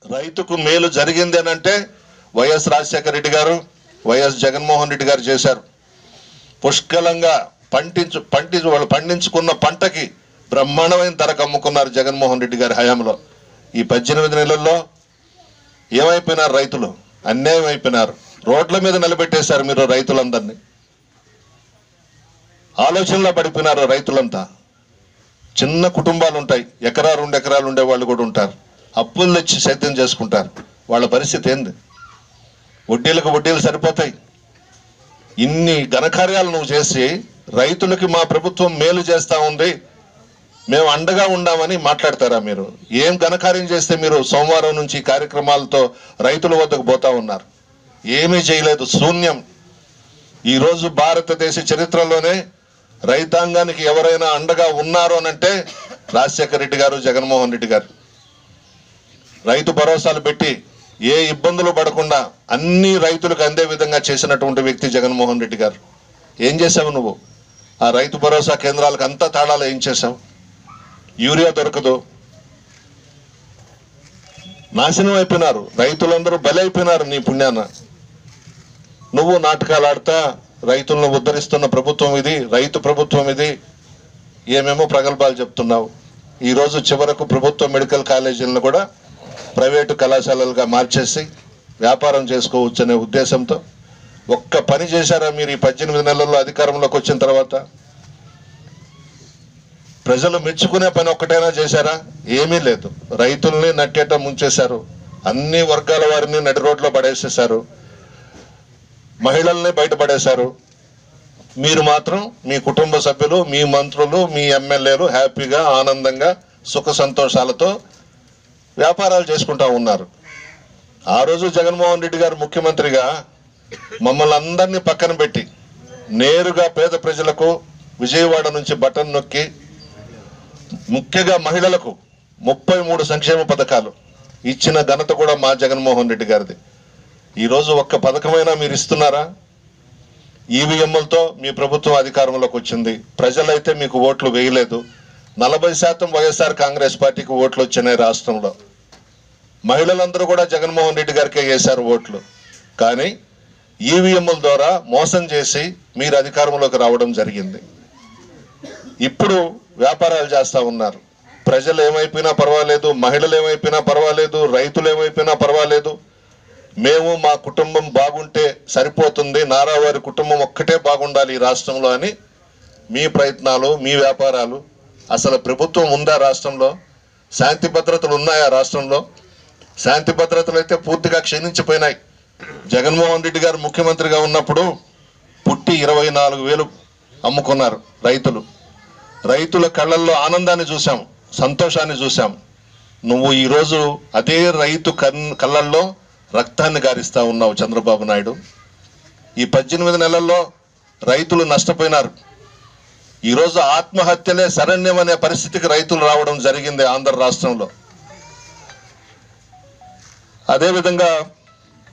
రైతుకు మేలు జరిగింది అని అంటే వైఎస్ రాజశేఖర రెడ్డి గారు, వైఎస్ జగన్మోహన్ రెడ్డి గారు చేశారు. పుష్కలంగా వాళ్ళు పండించుకున్న పంటకి బ్రహ్మాండమైన ధరకు అమ్ముకున్నారు జగన్మోహన్ రెడ్డి గారి హయాంలో. ఈ 18 నెలల్లో ఏమైపోయినారు రైతులు? అన్యాయం అయిపోయినారు. రోడ్ల మీద నిలబెట్టేశారు మీరు రైతులందరినీ. ఆలోచనలో పడిపోయినారు రైతులంతా. చిన్న కుటుంబాలు ఉంటాయి, ఎకరా 2 ఎకరాలు ఉండే వాళ్ళు కూడా ఉంటారు. అప్పులు తెచ్చి సేద్యం చేసుకుంటారు. వాళ్ళ పరిస్థితి ఏంది? వడ్డీలకు వడ్డీలు సరిపోతాయి. ఇన్ని ఘనకార్యాలు నువ్వు చేసి రైతులకి మా ప్రభుత్వం మేలు చేస్తూ ఉంది, మేము అండగా ఉండామని మాట్లాడతారా మీరు? ఏం ఘనకార్యం చేస్తే మీరు సోమవారం నుంచి కార్యక్రమాలతో రైతుల వద్దకు పోతా ఉన్నారు? ఏమీ చేయలేదు, శూన్యం. ఈరోజు భారతదేశ చరిత్రలోనే రైతాంగానికి ఎవరైనా అండగా ఉన్నారు అనంటే రాజశేఖర రెడ్డి గారు, జగన్మోహన్ రెడ్డి గారు. రైతు భరోసాలు పెట్టి ఏ ఇబ్బందులు పడకుండా అన్ని రైతులకు అందే విధంగా చేసినటువంటి వ్యక్తి జగన్మోహన్ రెడ్డి గారు. ఏం చేసావు నువ్వు? ఆ రైతు భరోసా కేంద్రాలకు అంతా తాళాలు ఏం చేసావు? యూరియా దొరకదు, నాశనం అయిపోయినారు రైతులందరూ, బలైపోయినారు నీ పుణ్యాన. నువ్వు నాటకాలు ఆడుతా రైతులను ఉద్ధరిస్తున్న ప్రభుత్వం ఇది, రైతు ప్రభుత్వం ఇది, ఏమేమో ప్రగల్భాలు చెప్తున్నావు. ఈరోజు చివరకు ప్రభుత్వ మెడికల్ కాలేజీలను కూడా ప్రైవేటు కళాశాలలుగా మార్చేసి వ్యాపారం చేసుకోవచ్చు అనే ఉద్దేశంతో ఒక్క పని చేశారా మీరు ఈ 18 నెలల్లో అధికారంలోకి వచ్చిన తర్వాత? ప్రజలు మెచ్చుకునే పని ఒక్కటైనా చేశారా? ఏమీ లేదు. రైతుల్ని నట్టేట ముంచేశారు, అన్ని వర్గాల వారిని నడి రోడ్లో పడేసేశారు, మహిళల్ని బయటపడేశారు. మీరు మాత్రం మీ కుటుంబ సభ్యులు, మీ మంత్రులు, మీ ఎమ్మెల్యేలు హ్యాపీగా ఆనందంగా సుఖ సంతోషాలతో వ్యాపారాలు చేసుకుంటా ఉన్నారు. ఆ రోజు జగన్మోహన్ రెడ్డి గారు ముఖ్యమంత్రిగా మమ్మల్ని అందరినీ పక్కన పెట్టి నేరుగా పేద ప్రజలకు విజయవాడ నుంచి బటన్ నొక్కి ముఖ్యంగా మహిళలకు 33 సంక్షేమ పథకాలు ఇచ్చిన ఘనత కూడా మా జగన్మోహన్ రెడ్డి గారిది. ఈరోజు ఒక్క పథకమైనా మీరు ఇస్తున్నారా? ఈవీఎంలతో మీ ప్రభుత్వం అధికారంలోకి వచ్చింది, ప్రజలైతే మీకు ఓట్లు వేయలేదు. 40% వైఎస్ఆర్ కాంగ్రెస్ పార్టీకి ఓట్లు వచ్చినాయి రాష్ట్రంలో. మహిళలందరూ కూడా జగన్మోహన్ రెడ్డి గారికే వేశారు ఓట్లు. కానీ ఈవీఎంల ద్వారా మోసం చేసి మీరు అధికారంలోకి రావడం జరిగింది. ఇప్పుడు వ్యాపారాలు చేస్తూ ఉన్నారు. ప్రజలు ఏమైపోయినా పర్వాలేదు, మహిళలు ఏమైపోయినా పర్వాలేదు, రైతులు ఏమైపోయినా పర్వాలేదు, మేము మా కుటుంబం బాగుంటే సరిపోతుంది, నారావారి కుటుంబం ఒక్కటే బాగుండాలి ఈ రాష్ట్రంలో అని మీ ప్రయత్నాలు, మీ వ్యాపారాలు. అసలు ప్రభుత్వం ఉందా రాష్ట్రంలో? శాంతి భద్రతలు ఉన్నాయా రాష్ట్రంలో? శాంతి భద్రతలు అయితే పూర్తిగా క్షీణించిపోయినాయి. జగన్మోహన్ రెడ్డి గారు ముఖ్యమంత్రిగా ఉన్నప్పుడు పుట్టి 24,000 అమ్ముకున్నారు రైతులు. రైతుల కళ్ళల్లో ఆనందాన్ని చూసాం, సంతోషాన్ని చూసాం. నువ్వు ఈరోజు అదే రైతు కళ్ళల్లో రక్తాన్ని గారిస్తా ఉన్నావు చంద్రబాబు నాయుడు. ఈ 18 నెలల్లో రైతులు నష్టపోయినారు. ఈరోజు ఆత్మహత్యలే శరణ్యం అనే పరిస్థితికి రైతులు రావడం జరిగింది ఆంధ్ర రాష్ట్రంలో. అదేవిధంగా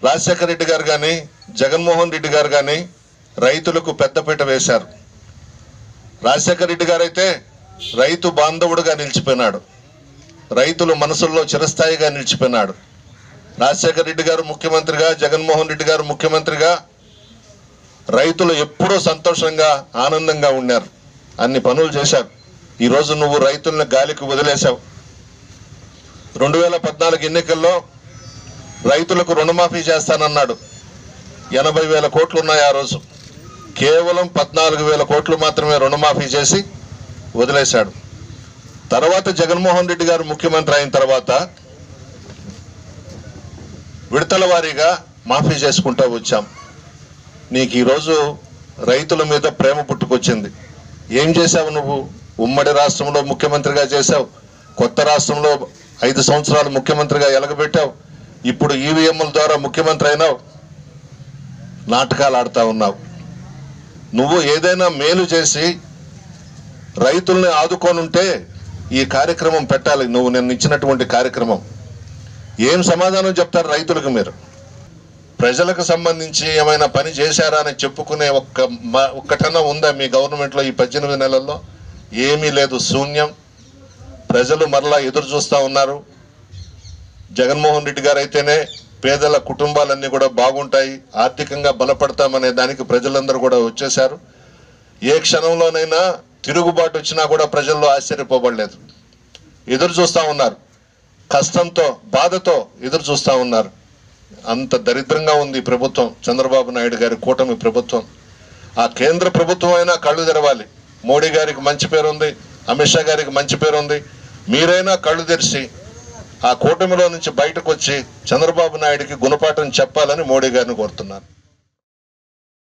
రాజశేఖర రెడ్డి గారు కానీ, జగన్మోహన్ రెడ్డి గారు కానీ రైతులకు పెద్దపీట వేశారు. రాజశేఖర రెడ్డి గారు అయితే రైతు బాంధవుడుగా నిలిచిపోయినాడు, రైతుల మనసుల్లో చిరస్థాయిగా నిలిచిపోయినాడు. రాజశేఖర రెడ్డి గారు ముఖ్యమంత్రిగా, జగన్మోహన్ రెడ్డి గారు ముఖ్యమంత్రిగా రైతులు ఎప్పుడూ సంతోషంగా ఆనందంగా ఉన్నారు, అన్ని పనులు చేశారు. ఈరోజు నువ్వు రైతులను గాలికి వదిలేశావు. 2014 ఎన్నికల్లో రైతులకు రుణమాఫీ చేస్తానన్నాడు. 80,000 కోట్లు ఉన్నాయి ఆ రోజు. కేవలం 14,000 కోట్లు మాత్రమే రుణమాఫీ చేసి వదిలేశాడు. తర్వాత జగన్మోహన్ రెడ్డి గారు ముఖ్యమంత్రి అయిన తర్వాత విడతల వారీగా మాఫీ చేసుకుంటూ వచ్చాం. నీకు ఈరోజు రైతుల మీద ప్రేమ పుట్టుకొచ్చింది. ఏం చేశావు నువ్వు? ఉమ్మడి రాష్ట్రంలో ముఖ్యమంత్రిగా చేశావు, కొత్త రాష్ట్రంలో 5 సంవత్సరాలు ముఖ్యమంత్రిగా ఎలగబెట్టావు, ఇప్పుడు ఈవీఎంల ద్వారా ముఖ్యమంత్రి అయినావు, నాటకాలు ఆడుతూ ఉన్నావు. నువ్వు ఏదైనా మేలు చేసి రైతుల్ని ఆదుకోనుంటే ఈ కార్యక్రమం పెట్టాలి. నువ్వు నేను ఇచ్చినటువంటి కార్యక్రమం ఏం సమాధానం చెప్తారు రైతులకు? మీరు ప్రజలకు సంబంధించి ఏమైనా పని చేశారా అని చెప్పుకునే ఒక్కటన్నా ఉందా మీ గవర్నమెంట్లో ఈ 18 నెలల్లో? ఏమీ లేదు, శూన్యం. ప్రజలు మరలా ఎదురు చూస్తూ ఉన్నారు. జగన్మోహన్ రెడ్డి గారు అయితేనే పేదల కుటుంబాలన్నీ కూడా బాగుంటాయి, ఆర్థికంగా బలపడతామనే దానికి ప్రజలందరూ కూడా వచ్చేశారు. ఏ క్షణంలోనైనా తిరుగుబాటు వచ్చినా కూడా ప్రజల్లో ఆశ్చర్యపోబడలేదు, ఎదురు చూస్తూ ఉన్నారు, కష్టంతో బాధతో ఎదురు చూస్తూ ఉన్నారు. అంత దరిద్రంగా ఉంది ప్రభుత్వం, చంద్రబాబు నాయుడు గారి కూటమి ప్రభుత్వం. ఆ కేంద్ర ప్రభుత్వం అయినా కళ్ళు తెరవాలి. మోడీ గారికి మంచి పేరు ఉంది, అమిత్ షా గారికి మంచి పేరు ఉంది. మీరైనా కళ్ళు తెరిచి ఆ కూటమిలో నుంచి బయటకు వచ్చి చంద్రబాబు నాయుడికి గుణపాఠం చెప్పాలని మోడీ గారిని కోరుతున్నాను.